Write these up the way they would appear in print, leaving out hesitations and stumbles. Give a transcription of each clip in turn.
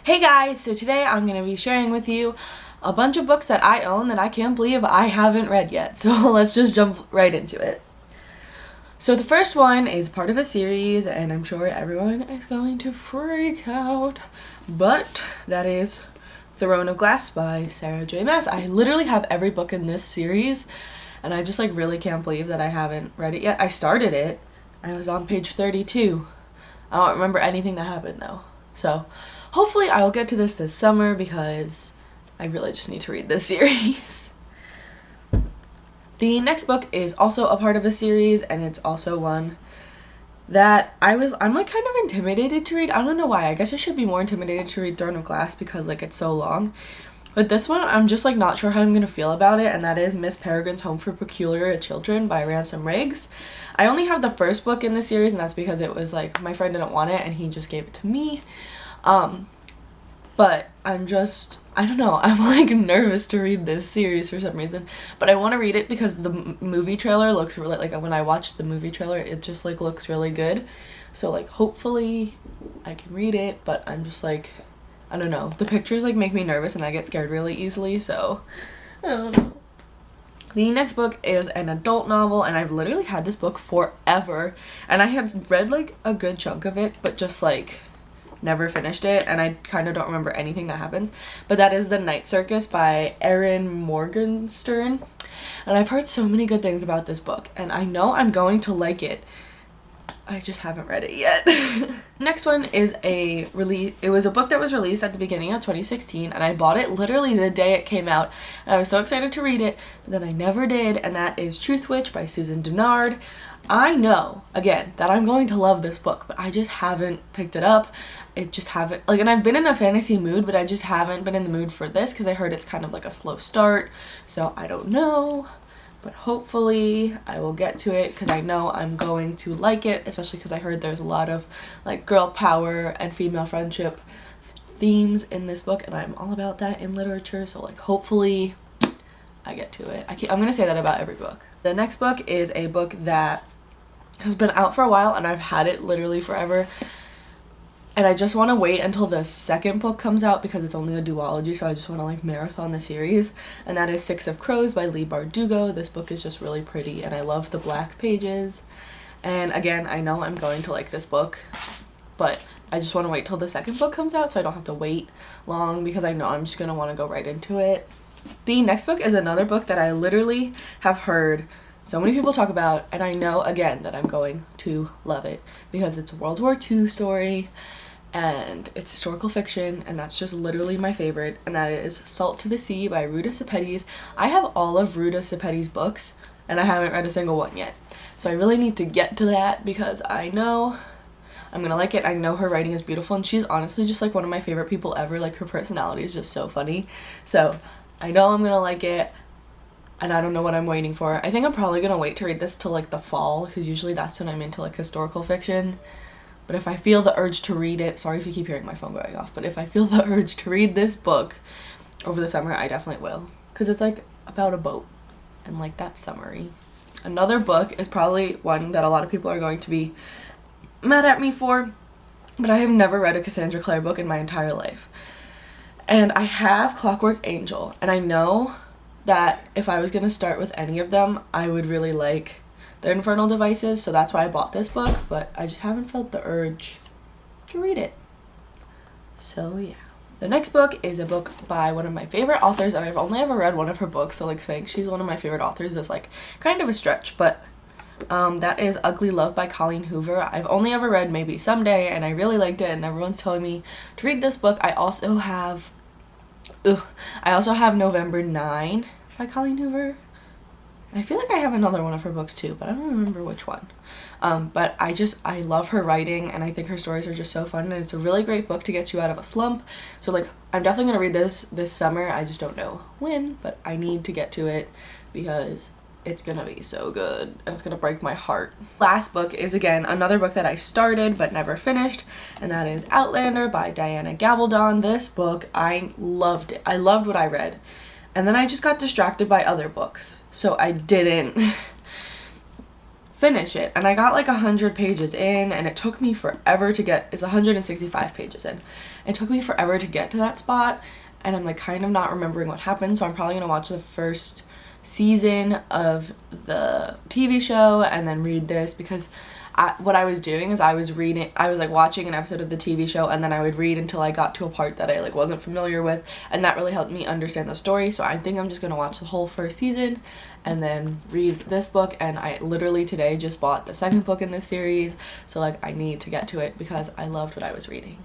Hey guys, so today I'm going to be sharing with you a bunch of books that I own that I can't believe I haven't read yet. So let's just jump right into it. So the first one is part of a series and I'm sure everyone is going to freak out, but that is Throne of Glass by Sarah J. Maas. I literally have every book in this series and I just really can't believe that I haven't read it yet. I started it. I was on page 32. I don't remember anything that happened though. So hopefully I will get to this summer because I really just need to read this series. The next book is also a part of a series and it's also one that I'm kind of intimidated to read. I don't know why. I guess I should be more intimidated to read Throne of Glass because it's so long. But this one I'm just not sure how I'm gonna feel about it, and that is Miss Peregrine's Home for Peculiar Children by Ransom Riggs. I only have the first book in the series and that's because it was my friend didn't want it and he just gave it to me. But I don't know, I'm nervous to read this series for some reason, but I want to read it because the movie trailer looks really, when I watched the movie trailer it just looks really good. So hopefully I can read it, but I'm just I don't know, the pictures make me nervous and I get scared really easily, so I don't know. The next book is an adult novel and I've literally had this book forever and I have read a good chunk of it but just never finished it and I kind of don't remember anything that happens, but that is The Night Circus by Erin Morgenstern, and I've heard so many good things about this book and I know I'm going to like it. I just haven't read it yet. Next one is it was a book that was released at the beginning of 2016 and I bought it literally the day it came out and I was so excited to read it, but then I never did, and that is Truth Witch by Susan Dennard. I know, again, that I'm going to love this book, but I just haven't picked it up. It just haven't, and I've been in a fantasy mood, but I just haven't been in the mood for this because I heard it's kind of a slow start, so I don't know. But hopefully I will get to it because I know I'm going to like it, especially because I heard there's a lot of girl power and female friendship themes in this book and I'm all about that in literature, so hopefully I get to it. I'm gonna say that about every book. The next book is a book that has been out for a while and I've had it literally forever, and I just want to wait until the second book comes out because it's only a duology, so I just want to marathon the series, and that is Six of Crows by Leigh Bardugo. This book is just really pretty and I love the black pages, and again I know I'm going to like this book, but I just want to wait till the second book comes out so I don't have to wait long because I know I'm just gonna want to go right into it. The next book is another book that I literally have heard so many people talk about, and I know again that I'm going to love it because it's a World War II story and it's historical fiction, and that's just literally my favorite, and that is Salt to the Sea by Ruta Sepetys. I have all of Ruta Sepetys' books and I haven't read a single one yet, so I really need to get to that because I know I'm gonna like it. I know her writing is beautiful and she's honestly just one of my favorite people ever. Her personality is just so funny, so I know I'm gonna like it and I don't know what I'm waiting for. I think I'm probably gonna wait to read this till the fall because usually that's when I'm into historical fiction. But if I feel the urge to read it, sorry if you keep hearing my phone going off, but if I feel the urge to read this book over the summer, I definitely will. Because it's about a boat and that's summery. Another book is probably one that a lot of people are going to be mad at me for, but I have never read a Cassandra Clare book in my entire life. And I have Clockwork Angel, and I know that if I was going to start with any of them, I would really like The Infernal Devices, so that's why I bought this book, but I just haven't felt the urge to read it. So yeah. The next book is a book by one of my favorite authors, and I've only ever read one of her books, so saying she's one of my favorite authors is kind of a stretch, but that is Ugly Love by Colleen Hoover. I've only ever read Maybe Someday and I really liked it and everyone's telling me to read this book. I also have November 9 by Colleen Hoover. I feel I have another one of her books too, but I don't remember which one. But I love her writing and I think her stories are just so fun, and it's a really great book to get you out of a slump. So I'm definitely gonna read this summer. I just don't know when, but I need to get to it because it's gonna be so good and it's gonna break my heart. Last book is again another book that I started but never finished, and that is Outlander by Diana Gabaldon. This book, I loved it. I loved what I read, and then I just got distracted by other books, so I didn't finish it. And I got like 100 pages in, and it took me forever to get, it's 165 pages in. It took me forever to get to that spot, and I'm like kind of not remembering what happened, so I'm probably gonna watch the first season of the TV show and then read this, because what I was doing is I was like watching an episode of the TV show, and then I would read until I got to a part that I like wasn't familiar with, and that really helped me understand the story. So I think I'm just gonna watch the whole first season and then read this book. And I literally today just bought the second book in this series, so like I need to get to it because I loved what I was reading.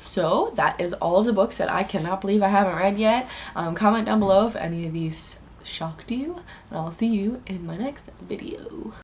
So that is all of the books that I cannot believe I haven't read yet. Comment down below if any of these shocked you, and I'll see you in my next video.